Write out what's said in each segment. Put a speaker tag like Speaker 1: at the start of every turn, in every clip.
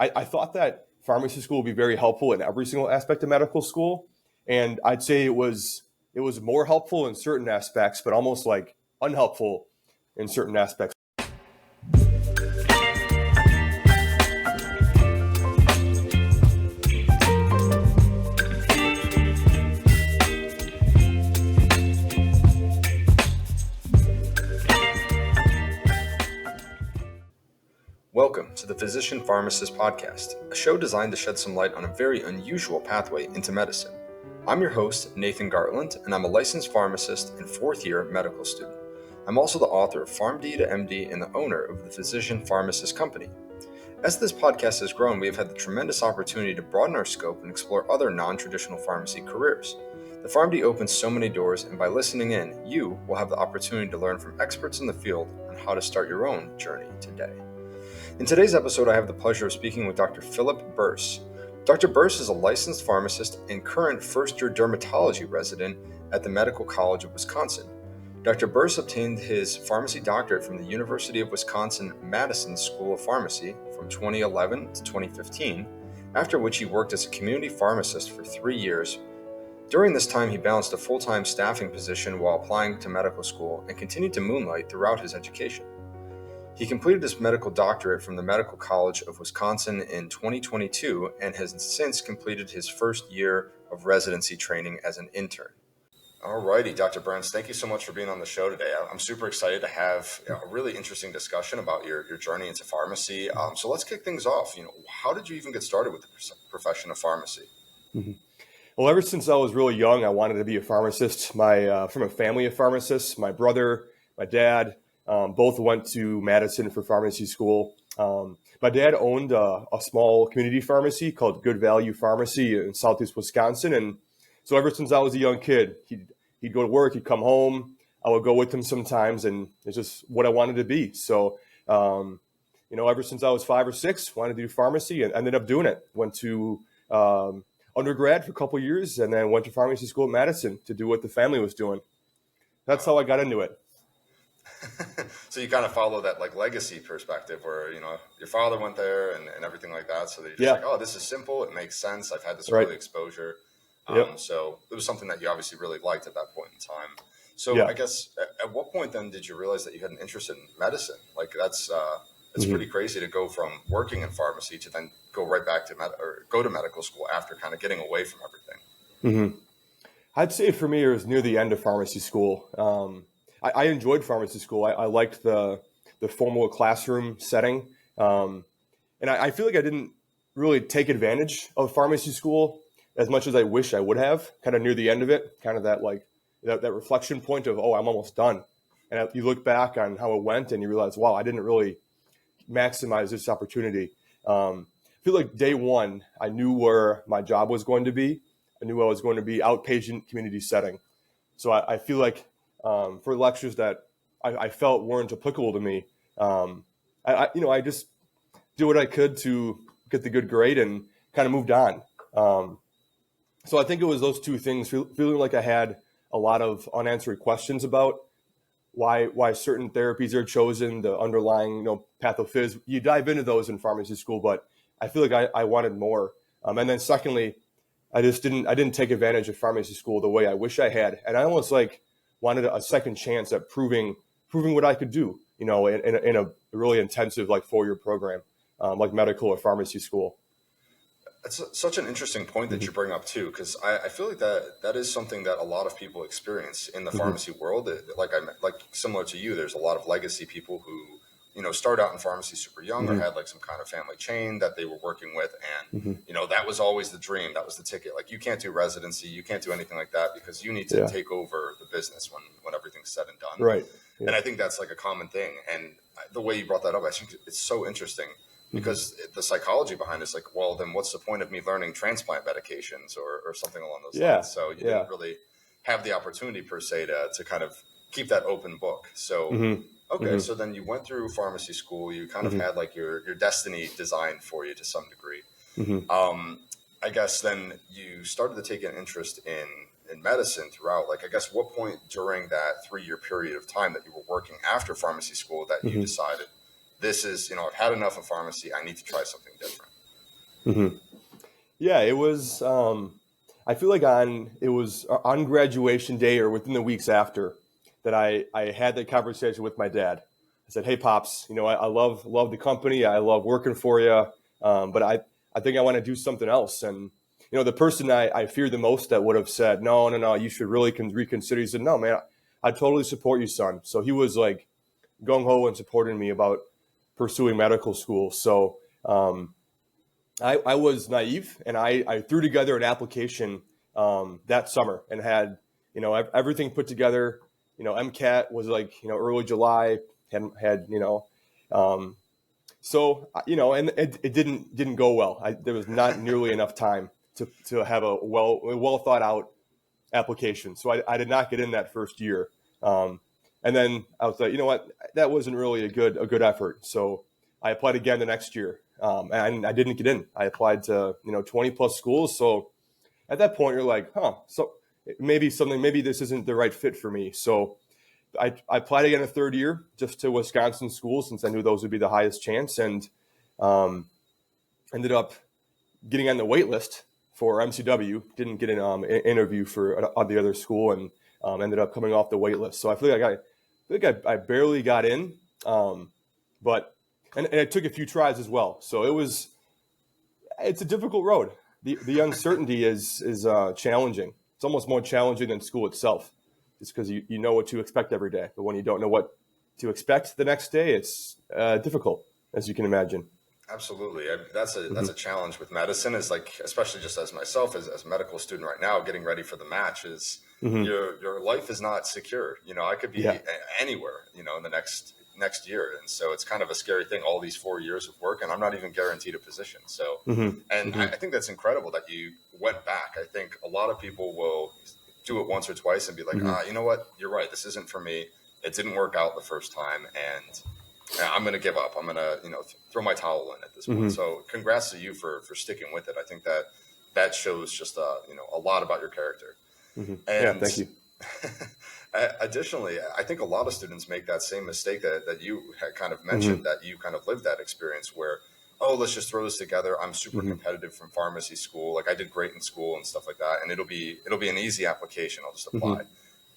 Speaker 1: I thought that pharmacy school would be very helpful in every single aspect of medical school. And I'd say it was more helpful in certain aspects, but almost like unhelpful in certain aspects.
Speaker 2: Welcome to the Physician Pharmacist podcast, a show designed to shed some light on a very unusual pathway into medicine. I'm your host, Nathan Gartland, and I'm a licensed pharmacist and fourth-year medical student. I'm also the author of PharmD to MD and the owner of the Physician Pharmacist Company. As this podcast has grown, we have had the tremendous opportunity to broaden our scope and explore other non-traditional pharmacy careers. The PharmD opens so many doors, and by listening in, you will have the opportunity to learn from experts in the field on how to start your own journey today. In today's episode, I have the pleasure of speaking with Dr. Philip Berce. Dr. Berce is a licensed pharmacist and current first-year dermatology resident at the Medical College of Wisconsin. Dr. Berce obtained his pharmacy doctorate from the University of Wisconsin-Madison School of Pharmacy from 2011 to 2015, after which he worked as a community pharmacist for 3 years. During this time, he balanced a full-time staffing position while applying to medical school and continued to moonlight throughout his education. He completed his medical doctorate from the Medical College of Wisconsin in 2022 and has since completed his first year of residency training as an intern. Alrighty, Dr. Berce, thank you so much for being on the show today. I'm super excited to have a really interesting discussion about your journey into pharmacy. So let's kick things off. How did you even get started with the profession of pharmacy?
Speaker 1: Mm-hmm. Well, ever since I was really young, I wanted to be a pharmacist. From a family of pharmacists, my brother, my dad, both went to Madison for pharmacy school. My dad owned a small community pharmacy called Good Value Pharmacy in southeast Wisconsin. And so ever since I was a young kid, he'd go to work, he'd come home. I would go with him sometimes, and it's just what I wanted to be. So, ever since I was 5 or 6, wanted to do pharmacy and ended up doing it. Went to undergrad for a couple of years and then went to pharmacy school at Madison to do what the family was doing. That's how I got into it.
Speaker 2: So you kind of follow that legacy perspective where, your father went there and everything like that. So you're just like, oh, this is simple. It makes sense. I've had this early exposure. So it was something that you obviously really liked at that point in time. So I guess at what point then did you realize that you had an interest in medicine? That's pretty crazy to go from working in pharmacy to then go right back to go to medical school after kind of getting away from everything.
Speaker 1: Mm-hmm. I'd say for me, it was near the end of pharmacy school. I enjoyed pharmacy school. I liked the formal classroom setting. And I feel like I didn't really take advantage of pharmacy school as much as I wish I would have, kind of near the end of it, kind of that reflection point of, oh, I'm almost done. And you look back on how it went and you realize, wow, I didn't really maximize this opportunity. I feel like day one, I knew where my job was going to be. I knew I was going to be outpatient community setting. So I feel like for lectures that I felt weren't applicable to me, I just did what I could to get the good grade and kind of moved on. So I think it was those two things, feeling like I had a lot of unanswered questions about why certain therapies are chosen, the underlying pathophys. You dive into those in pharmacy school, but I feel like I wanted more. And then secondly, I didn't take advantage of pharmacy school the way I wish I had, and I almost wanted a second chance at proving what I could do, in a really intensive 4-year program, like medical or pharmacy school.
Speaker 2: That's such an interesting point that you bring up too, because I feel like that is something that a lot of people experience in the pharmacy world. Similar to you, there's a lot of legacy people who, start out in pharmacy super young or had some kind of family chain that they were working with. And, that was always the dream. That was the ticket. You can't do residency. You can't do anything like that because you need to take over the business when everything's said and done.
Speaker 1: Right. Yeah.
Speaker 2: And I think that's a common thing. And the way you brought that up, I think it's so interesting because the psychology behind it's well, then what's the point of me learning transplant medications or something along those lines? So you didn't really have the opportunity per se to kind of keep that open book. So, so then you went through pharmacy school, you kind of had your destiny designed for you to some degree. I guess then you started to take an interest in medicine throughout. I guess what point during that 3-year period of time that you were working after pharmacy school that you decided this is, I've had enough of pharmacy, I need to try something different?
Speaker 1: Hmm. Yeah, it was. I feel like it was on graduation day or within the weeks after that I had that conversation with my dad. I said, "Hey, pops, I love the company. I love working for you, but I think I want to do something else." And the person I feared the most that would have said, "No, no, no, you should really reconsider." He said, "No, man, I totally support you, son." So he was like gung ho and supporting me about pursuing medical school. So. I was naive and I threw together an application that summer and had everything put together. MCAT was like early July. Had um, so and it didn't go well. There was not nearly enough time to have a well thought out application. So I did not get in that first year. And then I was like, you know what, that wasn't really a good effort. So I applied again the next year, and I didn't get in. I applied to 20 plus schools. So at that point, you're like, so maybe this isn't the right fit for me. So I applied again a third year just to Wisconsin schools since I knew those would be the highest chance, and um, ended up getting on the wait list for MCW. Didn't get an interview for the other school, and ended up coming off the wait list. So I feel like I barely got in, but and it took a few tries as well. So it's a difficult road. The uncertainty is challenging. It's almost more challenging than school itself, just because you know what to expect every day. But when you don't know what to expect the next day, it's difficult, as you can imagine.
Speaker 2: Absolutely. That's
Speaker 1: Mm-hmm.
Speaker 2: a challenge with medicine, is like, especially just as myself as a medical student right now, getting ready for the match, is
Speaker 1: Mm-hmm.
Speaker 2: your life is not secure. I could be
Speaker 1: Yeah.
Speaker 2: anywhere, in the next year. And so it's kind of a scary thing, all these 4 years of work, and I'm not even guaranteed a position. So,
Speaker 1: Mm-hmm.
Speaker 2: and
Speaker 1: Mm-hmm.
Speaker 2: I think that's incredible that you went back. I think a lot of people will do it once or twice and be like,
Speaker 1: Mm-hmm.
Speaker 2: you know what? You're right. This isn't for me. It didn't work out the first time. And I'm going to give up. I'm going to, throw my towel in at this point.
Speaker 1: Mm-hmm.
Speaker 2: So congrats to you for sticking with it. I think that shows just, a lot about your character.
Speaker 1: Mm-hmm. Yeah.
Speaker 2: And
Speaker 1: Thank you.
Speaker 2: additionally, I think a lot of students make that same mistake that you had kind of
Speaker 1: Mm-hmm.
Speaker 2: mentioned, that you kind of lived that experience where, oh, let's just throw this together. I'm super
Speaker 1: Mm-hmm.
Speaker 2: competitive from pharmacy school. Like, I did great in school and stuff like that. And it'll be an easy application. I'll just
Speaker 1: Mm-hmm.
Speaker 2: apply.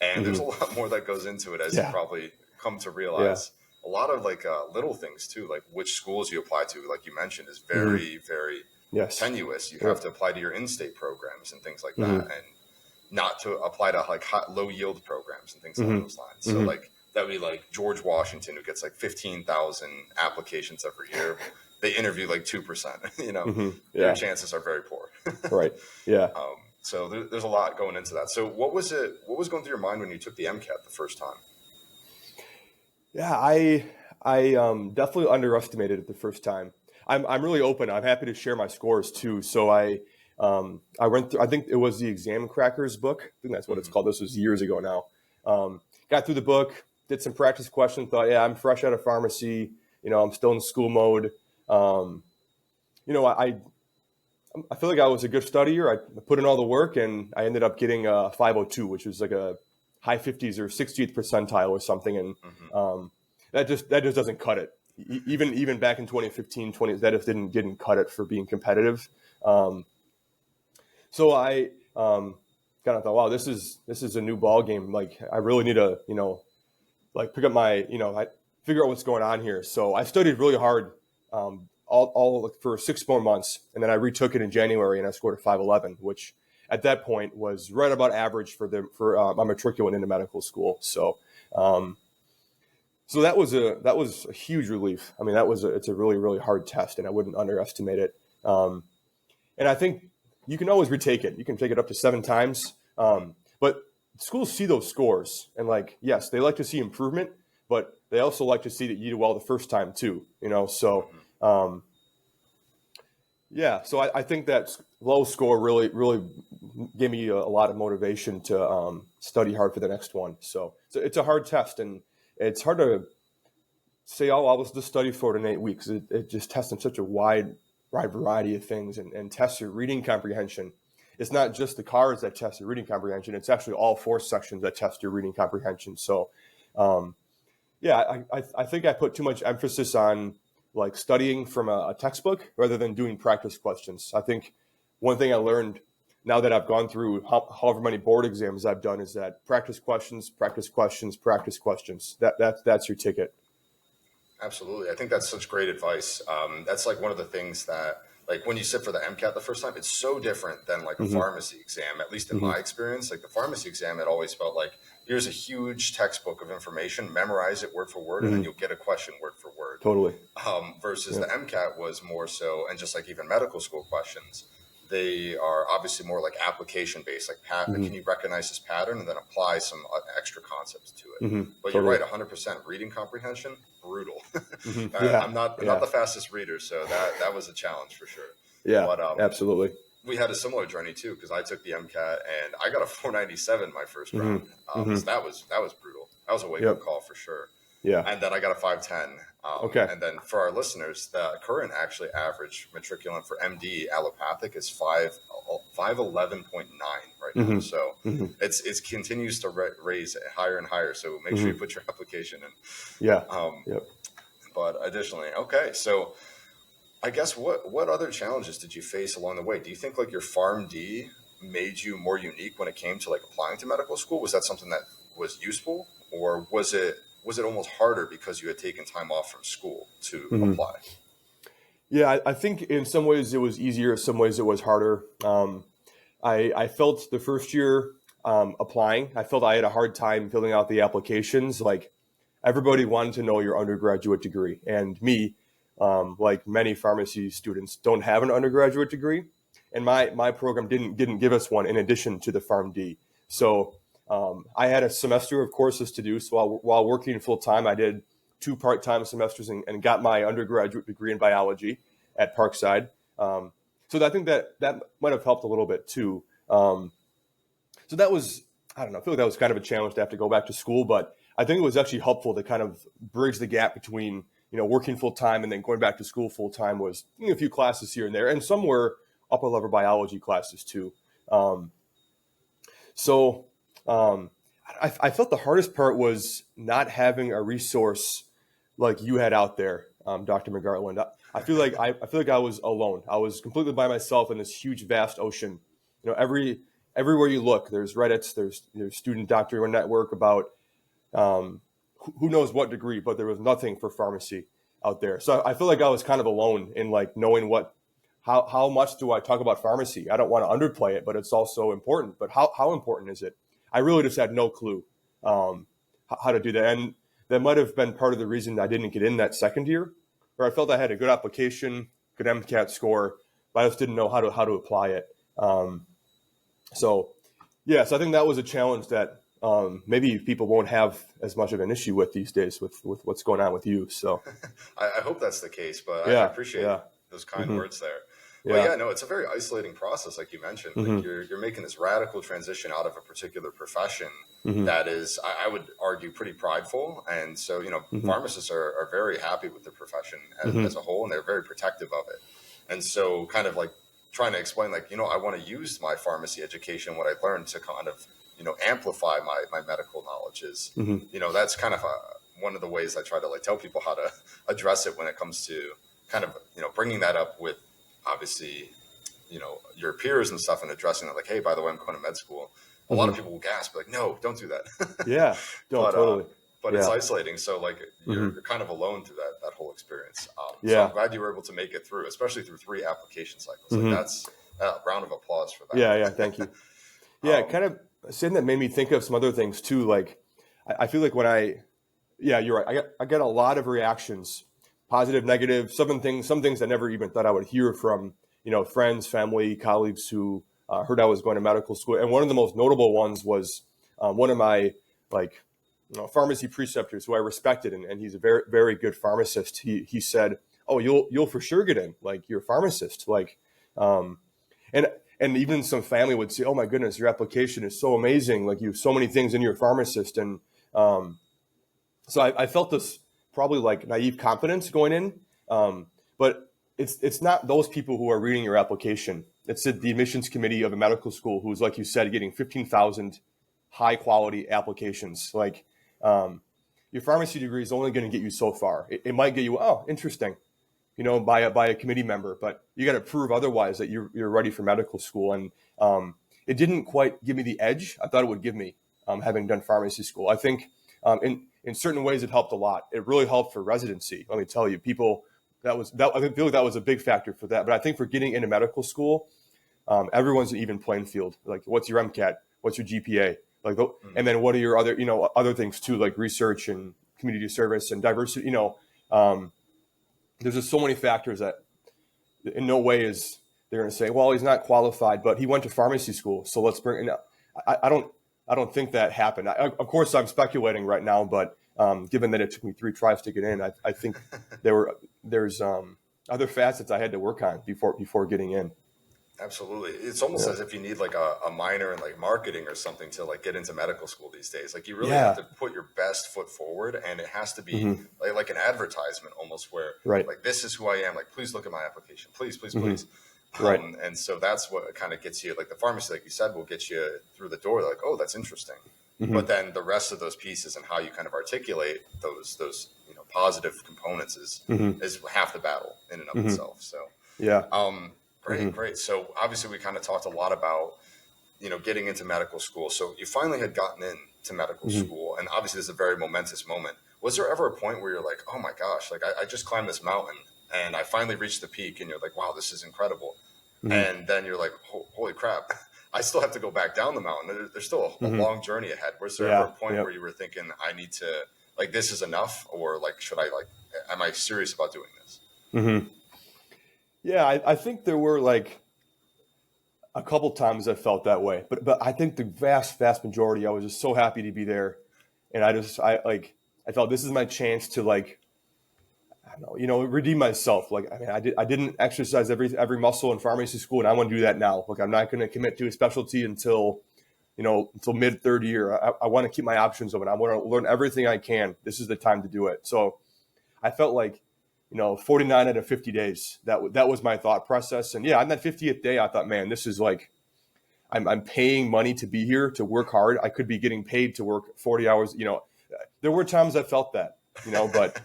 Speaker 2: And there's
Speaker 1: Mm-hmm.
Speaker 2: a lot more that goes into it, as you
Speaker 1: Yeah.
Speaker 2: probably come to
Speaker 1: Yeah.
Speaker 2: realize. A lot of like little things too, like which schools you apply to, like you mentioned, is
Speaker 1: Mm-hmm.
Speaker 2: very, very
Speaker 1: Yes.
Speaker 2: tenuous. You have
Speaker 1: Yep.
Speaker 2: to apply to your in-state programs and things like that,
Speaker 1: Mm-hmm.
Speaker 2: and not to apply to like low yield programs and things along
Speaker 1: Mm-hmm.
Speaker 2: those lines. So
Speaker 1: Mm-hmm.
Speaker 2: like that would be like George Washington, who gets like 15,000 applications every year. They interview like 2%.
Speaker 1: Mm-hmm.
Speaker 2: Your
Speaker 1: Yeah.
Speaker 2: chances are very poor.
Speaker 1: Right. Yeah.
Speaker 2: So there's a lot going into that. So what was going through your mind when you took the MCAT the first time?
Speaker 1: Yeah. I definitely underestimated it the first time. I'm really open. I'm happy to share my scores too. So I went through. I think it was the Exam Crackers book. I think that's what it's
Speaker 2: Mm-hmm.
Speaker 1: called. This was years ago now. Got through the book, did some practice questions. Thought, yeah, I'm fresh out of pharmacy. I'm still in school mode. Um, I feel like I was a good studier. I put in all the work, and I ended up getting a 502, which was like a high 50s or 60th percentile or something. And
Speaker 2: Mm-hmm.
Speaker 1: that just doesn't cut it. Even back in 2015, that just didn't cut it for being competitive. Um, so I kind of thought, wow, this is a new ball game. Like I really need to like pick up my I figure out what's going on here. So I studied really hard. All for 6 more months, and then I retook it in January, and I scored a 511, which at that point was right about average for my matriculant into medical school. Um, so that was a huge relief. I mean, it's a really really hard test, and I wouldn't underestimate it. And I think you can always retake it. You can take it up to 7 times, but schools see those scores, and like yes, they like to see improvement, but they also like to see that you did well the first time too. So.
Speaker 2: Mm-hmm.
Speaker 1: Yeah, so I think that low score really gave me a lot of motivation to study hard for the next one. So it's a hard test, and it's hard to say, oh, I'll just study for it in 8 weeks. It just tests in such a wide variety of things, and tests your reading comprehension. It's not just the cards that test your reading comprehension. It's actually all 4 sections that test your reading comprehension. So, yeah, I think I put too much emphasis on like studying from a textbook rather than doing practice questions. I think one thing I learned now that I've gone through however many board exams I've done is that practice questions, practice questions, practice questions. That's your ticket.
Speaker 2: Absolutely. I think that's such great advice. That's like one of the things that, like when you sit for the MCAT the first time, it's so different than like a pharmacy exam, at least in my experience. Like the pharmacy exam, it always felt like here's a huge textbook of information, memorize it word for word, and then you'll get a question word for word.
Speaker 1: Totally.
Speaker 2: Versus the MCAT was more so, and just like even medical school questions, they are obviously more like application based, like can you recognize this pattern and then apply some extra concepts to it. But
Speaker 1: Totally.
Speaker 2: You're right, 100% reading comprehension, brutal.
Speaker 1: Yeah.
Speaker 2: I'm not the fastest reader, so that was a challenge for sure.
Speaker 1: Yeah,
Speaker 2: But
Speaker 1: absolutely.
Speaker 2: we had a similar journey too, because I took the MCAT and I got a 497 my first round. So that was brutal. That was a wake up call for sure.
Speaker 1: Yeah.
Speaker 2: And then I got a 510.
Speaker 1: Okay.
Speaker 2: And then for our listeners, the current actually average matriculant for MD allopathic is 511.9 right now. So it's continues to raise higher and higher. So make sure you put your application in.
Speaker 1: Yeah.
Speaker 2: But additionally, okay. So I guess what other challenges did you face along the way? Do you think like your PharmD made you more unique when it came to like applying to medical school? Was that something that was useful, or was it almost harder because you had taken time off from school to apply?
Speaker 1: Yeah, I think in some ways it was easier, some ways it was harder. I felt the first year applying, I felt I had a hard time filling out the applications. Like everybody wanted to know your undergraduate degree, and me, like many pharmacy students, don't have an undergraduate degree, and my program didn't give us one in addition to the PharmD. So I had a semester of courses to do. So while working full time, I did 2 part-time semesters and got my undergraduate degree in biology at Parkside. So I think that might have helped a little bit too. So that was, I don't know, I feel like that was kind of a challenge to have to go back to school, but I think it was actually helpful to kind of bridge the gap between, working full time and then going back to school full time. Was a few classes here and there, and some were upper level biology classes too. I felt the hardest part was not having a resource like you had out there, Dr. McGartland. I feel like I was alone. I was completely by myself in this huge, vast ocean. Everywhere you look, there's Reddits, there's student doctor network about who knows what degree, but there was nothing for pharmacy out there. So I feel like I was kind of alone in like knowing how much do I talk about pharmacy? I don't want to underplay it, but it's also important. But how important is it? I really just had no clue how to do that. And that might have been part of the reason I didn't get in that second year, where I felt I had a good application, good MCAT score, but I just didn't know how to apply it. So I think that was a challenge that maybe people won't have as much of an issue with these days with what's going on with you. So
Speaker 2: I hope that's the case, but I appreciate those kind words there. But it's a very isolating process, like you mentioned. Like you're making this radical transition out of a particular profession that is, I would argue, pretty prideful. And so, pharmacists are very happy with the profession as a whole, and they're very protective of it. And so kind of like trying to explain, like, I want to use my pharmacy education, what I learned, to kind of, amplify my medical knowledge is, that's kind of one of the ways I try to like tell people how to address it when it comes to kind of, bringing that up with, obviously, your peers and stuff, and addressing it like, hey, by the way, I'm going to med school. A lot of people will gasp, like, no, don't do that.
Speaker 1: Totally.
Speaker 2: But it's isolating. So like you're kind of alone through that whole experience. So I'm glad you were able to make it through, especially through 3 application cycles. Like that's a round of applause for that.
Speaker 1: Yeah. Thank you. Kind of saying that made me think of some other things too. Like I feel like when you're right. I got a lot of reactions, positive, negative, some things I never even thought I would hear from, friends, family, colleagues who heard I was going to medical school. And one of the most notable ones was one of my pharmacy preceptors who I respected, and he's a very, very good pharmacist. He said, "Oh, you'll for sure get in. Like, you're a pharmacist." Like, and even some family would say, "Oh my goodness, your application is so amazing. Like, you have so many things in your pharmacist." And so I felt this probably like naive confidence going in, but it's not those people who are reading your application. It's the admissions committee of a medical school who's, like you said, getting 15,000 high quality applications. Like, your pharmacy degree is only going to get you so far. It might get you, oh, interesting. by a committee member, but you got to prove otherwise that you're ready for medical school. And it didn't quite give me the edge I thought it would give me, having done pharmacy school. I think in certain ways it helped a lot. It really helped for residency. Let me tell you, people I feel like that was a big factor for that. But I think for getting into medical school, everyone's an even playing field. Like, what's your MCAT? What's your GPA? Like, and then what are your other things too, like research and community service and diversity. There's just so many factors that in no way is they're going to say, well, he's not qualified, but he went to pharmacy school, so let's bring. I don't think that happened. Of course, I'm speculating right now, but given that it took me 3 tries to get in, I think there's other facets I had to work on before getting in.
Speaker 2: Absolutely. It's almost as if you need like a minor in like marketing or something to like get into medical school these days. Like you really have to put your best foot forward, and it has to be like an advertisement almost, where like, this is who I am. Like, please look at my application. Please, please, please.
Speaker 1: Right.
Speaker 2: And so that's what kind of gets you, like the pharmacy, like you said, will get you through the door. Like, oh, that's interesting. But then the rest of those pieces and how you kind of articulate those positive components is half the battle in and of itself. So Great. So obviously we kind of talked a lot about, getting into medical school. So you finally had gotten into medical school, and obviously this is a very momentous moment. Was there ever a point where you're like, oh my gosh, like I just climbed this mountain and I finally reached the peak, and you're like, wow, this is incredible. And then you're like, holy crap, I still have to go back down the mountain. There's still a long journey ahead. Was there ever a point where you were thinking, I need to, like, this is enough, or like, am I serious about doing this?
Speaker 1: Yeah, I think there were like a couple times I felt that way, but I think the vast majority, I was just so happy to be there, and I felt this is my chance to, like, I don't know, redeem myself. Like, I mean, I didn't exercise every muscle in pharmacy school, and I want to do that now. Like, I'm not going to commit to a specialty until mid third year. I want to keep my options open. I want to learn everything I can. This is the time to do it. So I felt like, 49 out of 50 days, that was my thought process. And yeah, on that 50th day, I thought, man, this is like, I'm paying money to be here, to work hard. I could be getting paid to work 40 hours. There were times I felt that, but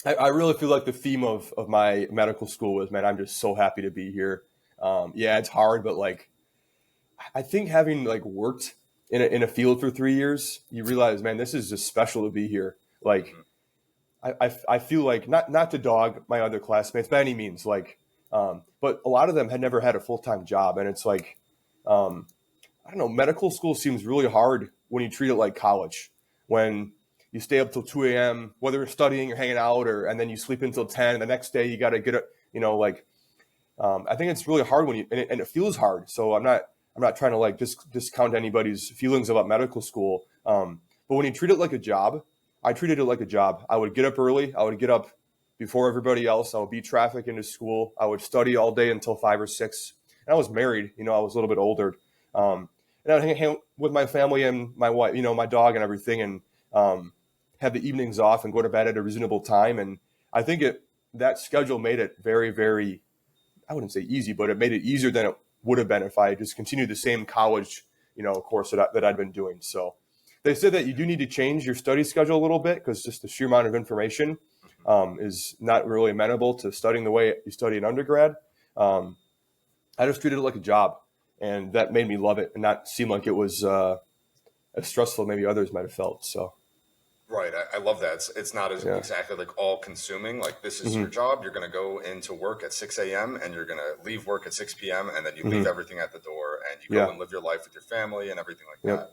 Speaker 1: I really feel like the theme of my medical school was, man, I'm just so happy to be here. Yeah, it's hard, but like, I think having like worked in a field for 3 years, you realize, man, this is just special to be here. Like, I feel like not to dog my other classmates by any means, like, but a lot of them had never had a full-time job. And it's like, I don't know, medical school seems really hard when you treat it like college, when you stay up till 2 a.m., whether you're studying or hanging out, and then you sleep until 10. And the next day you got to get it, I think it's really hard and it feels hard. So I'm not trying to like discount anybody's feelings about medical school. But when you treat it like a job, I treated it like a job. I would get up early. I would get up before everybody else. I would beat traffic into school. I would study all day until 5 or 6. And I was married. I was a little bit older. And I would hang out with my family and my wife, my dog and everything, and have the evenings off and go to bed at a reasonable time. And I think that schedule made it very, very, I wouldn't say easy, but it made it easier than it would have been if I just continued the same college, course that I'd been doing. So they said that you do need to change your study schedule a little bit, because just the sheer amount of information is not really amenable to studying the way you study in undergrad. I just treated it like a job, and that made me love it and not seem like it was as stressful maybe others might have felt. So.
Speaker 2: Right. I love that. It's not exactly like all consuming. Like, this is your job. You're going to go into work at 6 a.m. and you're going to leave work at 6 p.m. and then you leave everything at the door and you go and live your life with your family and everything like that.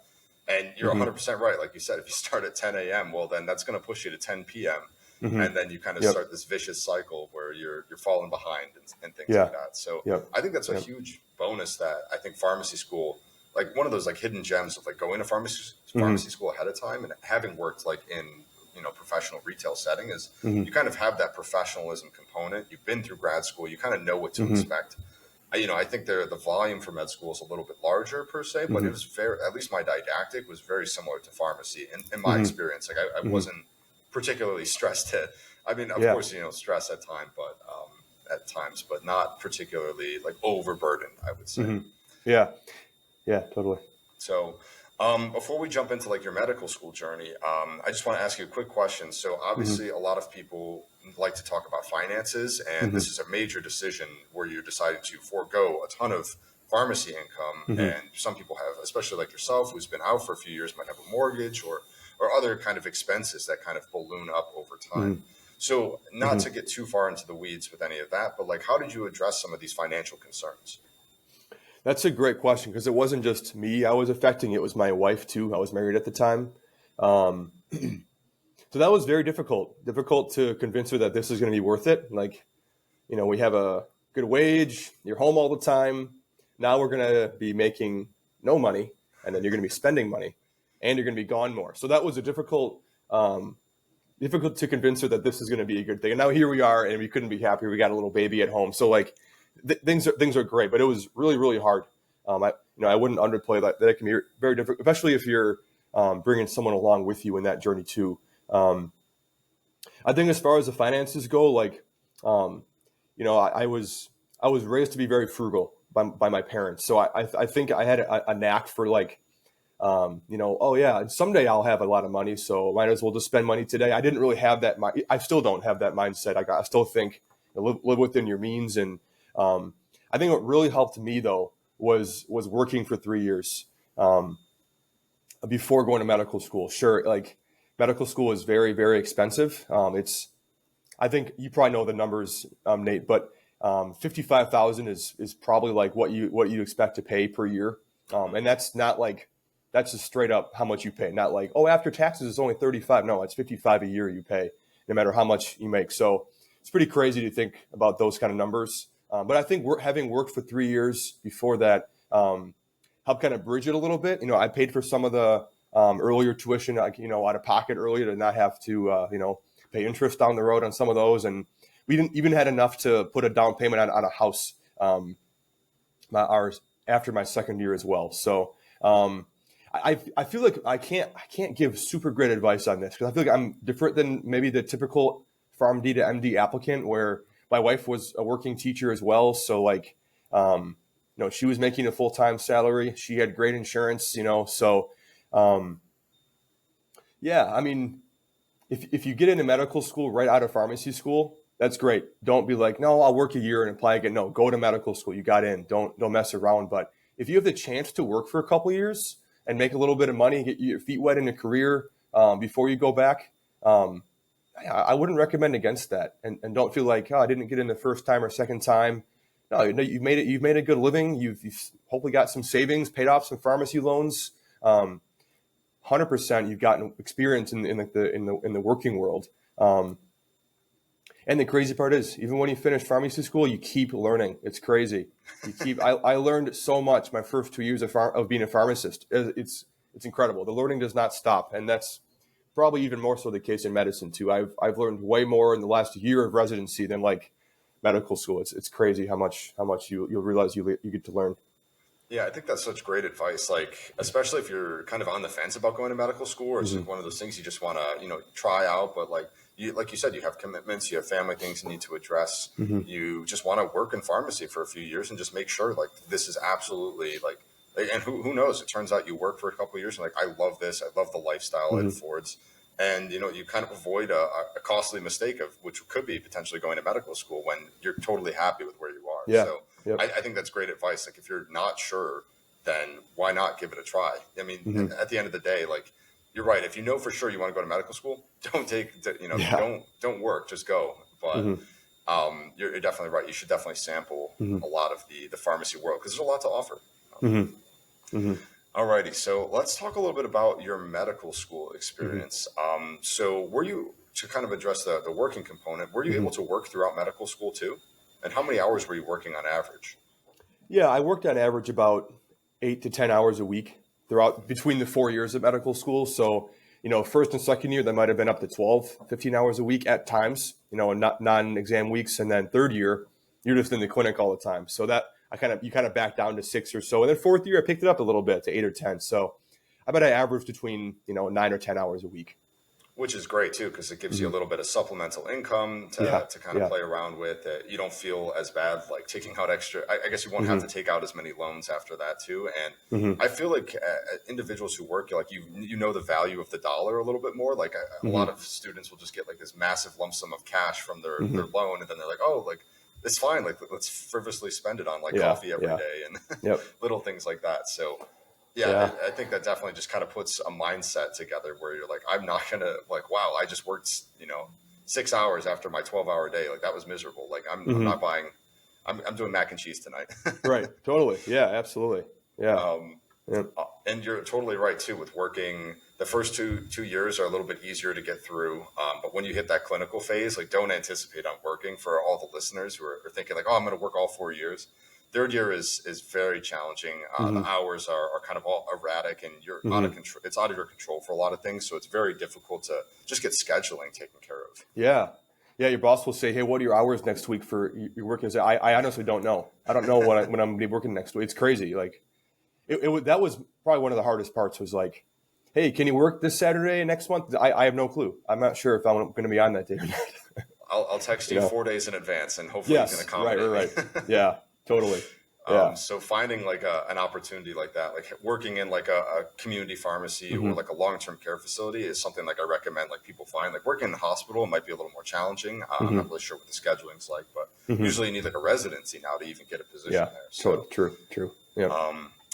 Speaker 2: And you're 100% right. Like you said, if you start at 10 a.m., well, then that's going to push you to 10 p.m. And then you kind of start this vicious cycle where you're falling behind and things like that. So I think that's a huge bonus that I think pharmacy school, like one of those like hidden gems of like going to pharmacy school ahead of time and having worked like in, professional retail setting, is you kind of have that professionalism component. You've been through grad school. You kind of know what to expect. I think the volume for med school is a little bit larger per se, but it was at least my didactic was very similar to pharmacy in my experience. Like I wasn't particularly stressed hit. I mean, of course, stress at times, but not particularly like overburdened, I would say.
Speaker 1: Yeah, totally.
Speaker 2: So Before we jump into like your medical school journey, I just want to ask you a quick question. So
Speaker 1: Hmm.
Speaker 2: obviously, a lot of people like to talk about finances, and
Speaker 1: Hmm.
Speaker 2: this is a major decision where you're deciding to forego a ton of pharmacy income.
Speaker 1: Hmm.
Speaker 2: And some people have, especially like yourself, who's been out for a few years, might have a mortgage or other kind of expenses that kind of balloon up over time.
Speaker 1: Hmm.
Speaker 2: So not
Speaker 1: Hmm.
Speaker 2: to get too far into the weeds with any of that, but like, how did you address some of these financial concerns?
Speaker 1: That's a great question because it wasn't just me I was affecting; it was my wife too. I was married at the time, um, so that was very difficult. Difficult to convince her that this is going to be worth it. Like, we have a good wage. You're home all the time. Now we're going to be making no money, and then you're going to be spending money, and you're going to be gone more. So that was a difficult to convince her that this is going to be a good thing. And now here we are, and we couldn't be happier. We got a little baby at home, so like things are great, but it was really really hard. I wouldn't underplay that. That it can be very difficult, especially if you're bringing someone along with you in that journey too. Um, I think as far as the finances go, like um, I was raised to be very frugal by my parents, so I think I had a knack for like oh yeah, someday I'll have a lot of money, so might as well just spend money today. I didn't really have that. I still don't have that mindset. I still think live within your means, and I think what really helped me though was working for 3 years before going to medical school. Sure, like medical school is very very expensive. I think you probably know the numbers, Nate, but 55,000 is probably like what you expect to pay per year, and that's not like that's just straight up how much you pay. Not like after taxes it's only 35. No, it's 55 a year you pay, no matter how much you make. So it's pretty crazy to think about those kind of numbers. But I think having worked for 3 years before that helped kind of bridge it a little bit. I paid for some of the earlier tuition, like, out of pocket earlier to not have to pay interest down the road on some of those, and we didn't even had enough to put a down payment on a house ours after my second year as well. So I feel like I can't give super great advice on this because I feel like I'm different than maybe the typical PharmD to MD applicant, where my wife was a working teacher as well. So like, she was making a full time salary. She had great insurance. So um, yeah, I mean, if you get into medical school right out of pharmacy school, that's great. Don't be like, no, I'll work a year and apply again. No, go to medical school. You got in. Don't mess around. But if you have the chance to work for a couple of years and make a little bit of money, get your feet wet in a career before you go back, I wouldn't recommend against that. And don't feel like, I didn't get in the first time or second time. No, you've made it. You've made a good living. You've hopefully got some savings, paid off some pharmacy loans. 100% you've gotten experience in the working world. And the crazy part is, even when you finish pharmacy school, you keep learning. It's crazy. I learned so much my first 2 years of being a pharmacist. It's incredible. The learning does not stop, and that's probably even more so the case in medicine too. I've learned way more in the last year of residency than like medical school. It's crazy how much you'll realize you get to learn.
Speaker 2: Yeah, I think that's such great advice. Like, especially if you're kind of on the fence about going to medical school, or it's
Speaker 1: Hmm.
Speaker 2: like one of those things you just want to, try out. But like you said, you have commitments, you have family things you need to address.
Speaker 1: Hmm.
Speaker 2: You just want to work in pharmacy for a few years and just make sure like this is absolutely like, and who knows? It turns out you work for a couple of years and like, I love this. I love the lifestyle it
Speaker 1: Hmm.
Speaker 2: affords. And you kind of avoid a costly mistake of which could be potentially going to medical school when you're totally happy with where you are.
Speaker 1: Yeah.
Speaker 2: So
Speaker 1: Yep.
Speaker 2: I think that's great advice. Like if you're not sure, then why not give it a try? I mean,
Speaker 1: Hmm.
Speaker 2: at the end of the day, like you're right. If you know for sure you want to go to medical school, don't take,
Speaker 1: Yeah.
Speaker 2: don't work, just go. But
Speaker 1: Hmm.
Speaker 2: you're definitely right. You should definitely sample
Speaker 1: Hmm.
Speaker 2: a lot of the pharmacy world because there's a lot to offer.
Speaker 1: Hmm. Hmm.
Speaker 2: Alrighty, so let's talk a little bit about your medical school
Speaker 1: Hmm.
Speaker 2: experience. So were you, to kind of address the working component, were you
Speaker 1: Hmm.
Speaker 2: able to work throughout medical school too? And how many hours were you working on average?
Speaker 1: Yeah, I worked on average about 8 to 10 hours a week throughout between the 4 years of medical school. So, first and second year, that might have been up to 12, 15 hours a week at times, and not non-exam weeks. And then third year, you're just in the clinic all the time. So that you kind of back down to 6 or so. And then fourth year, I picked it up a little bit to 8 or 10. So I bet I averaged between, 9 or 10 hours a week.
Speaker 2: Which is great too, because it gives you a little bit of supplemental income to kind of play around with. You don't feel as bad like taking out extra. I guess you won't have to take out as many loans after that too. And I feel like individuals who work, like you know the value of the dollar a little bit more. Like a lot of students will just get like this massive lump sum of cash from their loan, and then they're like, oh, like it's fine. Like let's frivolously spend it on like coffee every day and little things like that. So. Yeah, I think that definitely just kind of puts a mindset together where you're like, I'm not going to like, wow, I just worked, 6 hours after my 12-hour day. Like that was miserable. Like I'm not buying, I'm doing mac and cheese tonight.
Speaker 1: Right. Totally. Yeah, absolutely. Yeah.
Speaker 2: And you're totally right too, with working the first two years are a little bit easier to get through. But when you hit that clinical phase, like don't anticipate on working. For all the listeners who are thinking like, oh, I'm going to work all 4 years. Third year is very challenging. The hours are kind of all erratic, and you're out of control. It's out of your control for a lot of things. So it's very difficult to just get scheduling taken care of.
Speaker 1: Yeah. Yeah. Your boss will say, hey, what are your hours next week for your working? I honestly don't know. I don't know when I'm going to be working next week. It's crazy. Like that was probably one of the hardest parts was like, hey, can you work this Saturday next month? I have no clue. I'm not sure if I'm going to be on that day or not.
Speaker 2: I'll text you 4 days in advance, and hopefully you can accommodate.
Speaker 1: Right. Yeah. Totally. Yeah.
Speaker 2: So finding like an opportunity like that, like working in like a community pharmacy or like a long-term care facility is something like I recommend like people find. Like working in a hospital might be a little more challenging. I'm not really sure what the scheduling's like, but usually you need like a residency now to even get a position there. So
Speaker 1: True. Yeah.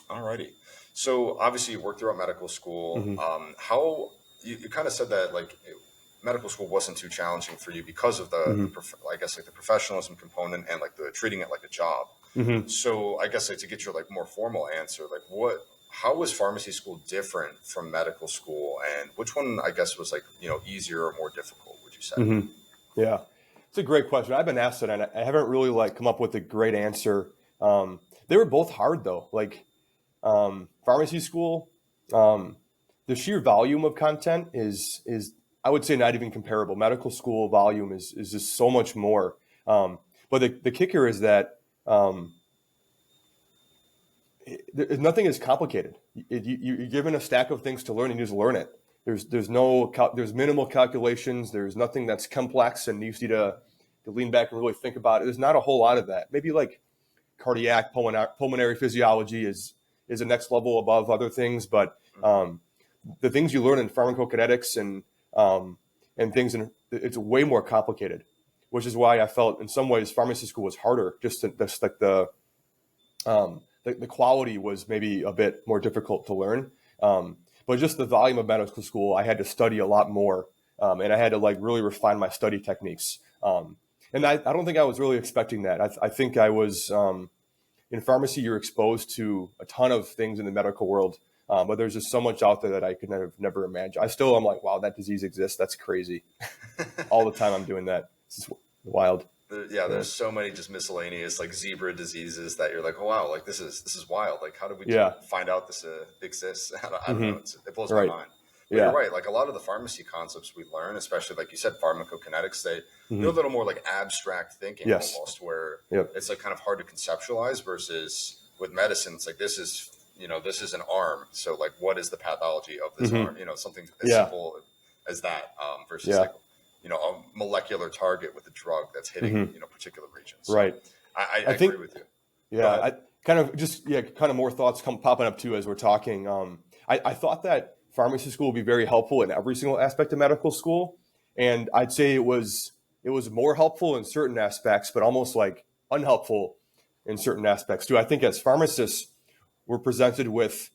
Speaker 2: Alrighty. So obviously you worked throughout medical school. How you kind of said that like medical school wasn't too challenging for you because of the I guess like the professionalism component and like the treating it like a job. So I guess like to get your like more formal answer, like how was pharmacy school different from medical school, and which one I guess was like, easier or more difficult, would you say?
Speaker 1: Yeah, it's a great question. I've been asked it, and I haven't really like come up with a great answer. They were both hard though. Like pharmacy school, the sheer volume of content is I would say not even comparable. Medical school volume is just so much more. But the kicker is that nothing is complicated. You're given a stack of things to learn, and you just learn it. There's minimal calculations. There's nothing that's complex and needs you to lean back and really think about it. There's not a whole lot of that. Maybe like cardiac, pulmonary physiology is the next level above other things, but the things you learn in pharmacokinetics and things, it's way more complicated, which is why I felt in some ways pharmacy school was harder. Just like the quality was maybe a bit more difficult to learn. But just the volume of medical school, I had to study a lot more. And I had to like really refine my study techniques. And I don't think I was really expecting that. I think I was, in pharmacy, you're exposed to a ton of things in the medical world. But there's just so much out there that I could never imagine. I'm like, wow, that disease exists. That's crazy. All the time I'm doing that. It's wild.
Speaker 2: There's so many just miscellaneous like zebra diseases that you're like, oh wow, like this is wild. Like how did we find out this exists? I don't know. It blows my mind. But you're right. Like a lot of the pharmacy concepts we learn, especially like you said, pharmacokinetics, they're a little more like abstract thinking almost, where it's like kind of hard to conceptualize. Versus with medicine, it's like this is an arm. So like, what is the pathology of this arm? Something as simple as that. Versus like, a molecular target with a drug that's hitting, particular regions. So
Speaker 1: right.
Speaker 2: I agree with you.
Speaker 1: Yeah. I kind of more thoughts popping up too as we're talking. I thought that pharmacy school would be very helpful in every single aspect of medical school. And I'd say it was more helpful in certain aspects, but almost like unhelpful in certain aspects too. I think as pharmacists, we're presented with,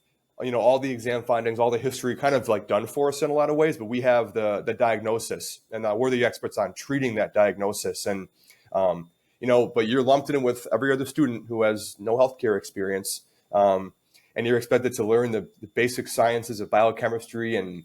Speaker 1: all the exam findings, all the history kind of like done for us in a lot of ways, but we have the diagnosis, and we're the experts on treating that diagnosis. And, but you're lumped in with every other student who has no healthcare experience. And you're expected to learn the basic sciences of biochemistry and,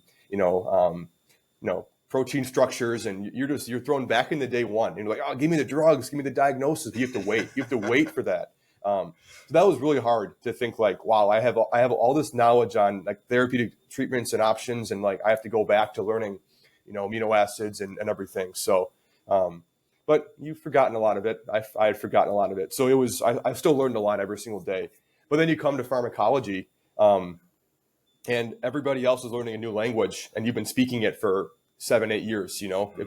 Speaker 1: protein structures. And you're thrown back into day one. And you're like, oh, give me the drugs, give me the diagnosis. But you have to wait. You have to wait for that. So that was really hard to think like, wow, I have all this knowledge on like therapeutic treatments and options. And like, I have to go back to learning, amino acids and everything. So, but you've forgotten a lot of it. I had forgotten a lot of it. So I still learned a lot every single day. But then you come to pharmacology, and everybody else is learning a new language, and you've been speaking it for 7-8 years,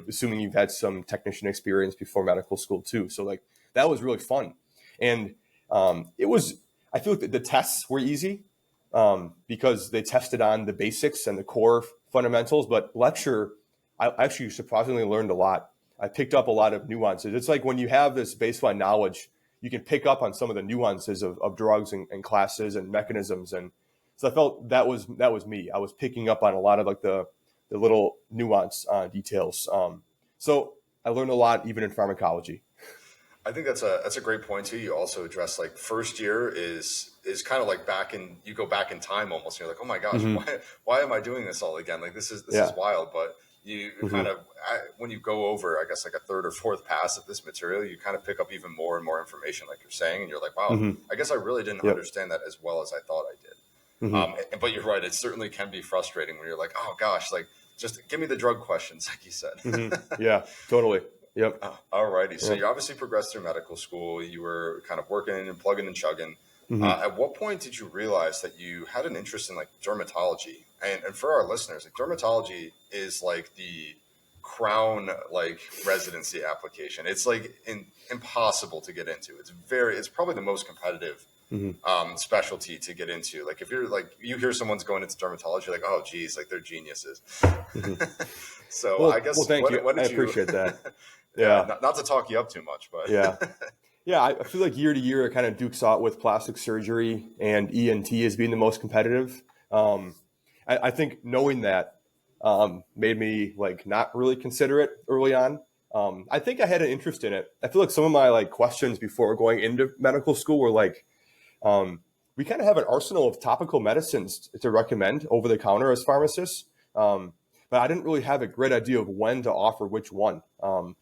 Speaker 1: assuming you've had some technician experience before medical school too. So like that was really fun. And I feel like the tests were easy because they tested on the basics and the core fundamentals, but lecture, I actually surprisingly learned a lot. I picked up a lot of nuances. It's like when you have this baseline knowledge, you can pick up on some of the nuances of drugs and classes and mechanisms. And so I felt that was me. I was picking up on a lot of like the little nuance details. So I learned a lot even in pharmacology.
Speaker 2: I think that's a great point too. You also address like first year is kind of like you go back in time almost. You're like, oh my gosh, why am I doing this all again? Like this is wild. But you kind of when you go over, I guess like a third or fourth pass of this material, you kind of pick up even more and more information, like you're saying, and you're like, wow, I guess I really didn't understand that as well as I thought I did. But you're right; it certainly can be frustrating when you're like, oh gosh, like just give me the drug questions, like you said.
Speaker 1: Yeah, totally. Yep.
Speaker 2: All righty. So you obviously progressed through medical school. You were kind of working and plugging and chugging. At what point did you realize that you had an interest in like dermatology? And for our listeners, like dermatology is like the crown like residency application. It's like impossible to get into. It's probably the most competitive specialty to get into. Like if you're like you hear someone's going into dermatology, like oh geez, like they're geniuses. So
Speaker 1: well,
Speaker 2: I guess
Speaker 1: thank you. I appreciate that.
Speaker 2: Yeah, not to talk you up too much, but
Speaker 1: yeah. I feel like year to year, it kind of dukes out with plastic surgery and ENT as being the most competitive. I think knowing that made me like not really consider it early on. I think I had an interest in it. I feel like some of my like questions before going into medical school were like, we kind of have an arsenal of topical medicines to recommend over the counter as pharmacists, but I didn't really have a great idea of when to offer which one. How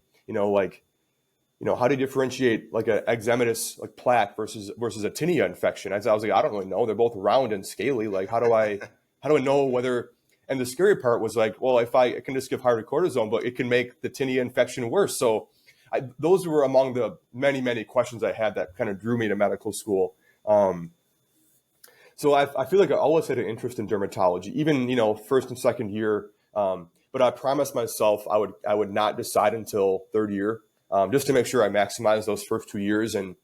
Speaker 1: do you differentiate like an eczematous like plaque versus a tinea infection? I was like, I don't really know. They're both round and scaly. Like, how do I know whether? And the scary part was like, well, if I can just give hydrocortisone, but it can make the tinea infection worse. So those were among the many, many questions I had that kind of drew me to medical school. So I feel like I always had an interest in dermatology, even, first and second year. But I promised myself I would not decide until third year, just to make sure I maximize those first 2 years. And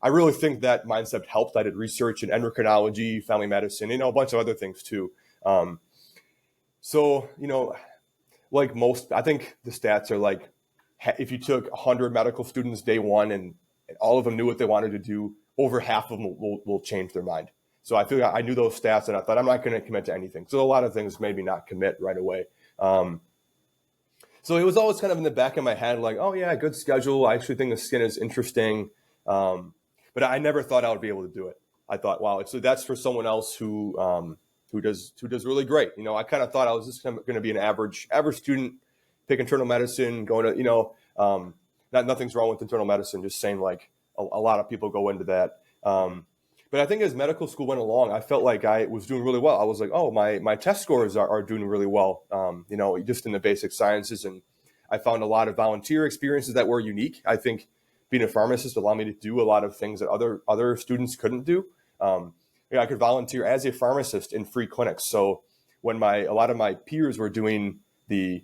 Speaker 1: I really think that mindset helped. I did research in endocrinology, family medicine, a bunch of other things too. So, like most, I think the stats are like, if you took 100 medical students day one and all of them knew what they wanted to do, over half of them will change their mind. So I feel like I knew those stats and I thought I'm not going to commit to anything. So a lot of things made me not commit right away. So it was always kind of in the back of my head, like, oh yeah, good schedule. I actually think the skin is interesting. But I never thought I would be able to do it. I thought, wow, so that's for someone else who does really great. I kind of thought I was just going to be an average student, pick internal medicine, going to, nothing's wrong with internal medicine, just saying like a lot of people go into that. But I think as medical school went along, I felt like I was doing really well. I was like, oh, my test scores are doing really well, just in the basic sciences. And I found a lot of volunteer experiences that were unique. I think being a pharmacist allowed me to do a lot of things that other students couldn't do. I could volunteer as a pharmacist in free clinics. So when a lot of my peers were doing the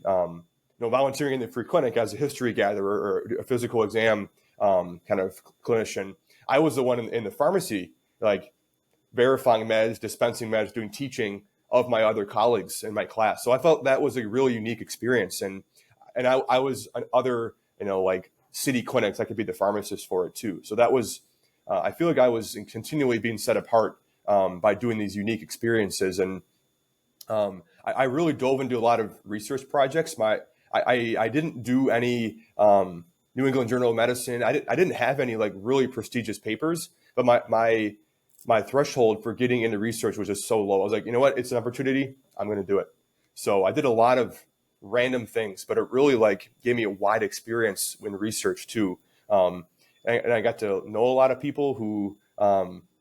Speaker 1: volunteering in the free clinic as a history gatherer or a physical exam kind of clinician, I was the one in the pharmacy, like verifying meds, dispensing meds, doing teaching of my other colleagues in my class. So I felt that was a really unique experience. And I was in other, like city clinics, I could be the pharmacist for it too. So that was, I feel like I was continually being set apart by doing these unique experiences. And I really dove into a lot of research projects. I didn't do any New England Journal of Medicine. I didn't have any like really prestigious papers, but my threshold for getting into research was just so low. I was like, you know what? It's an opportunity. I'm going to do it. So I did a lot of random things, but it really like gave me a wide experience in research too. And I got to know a lot of people who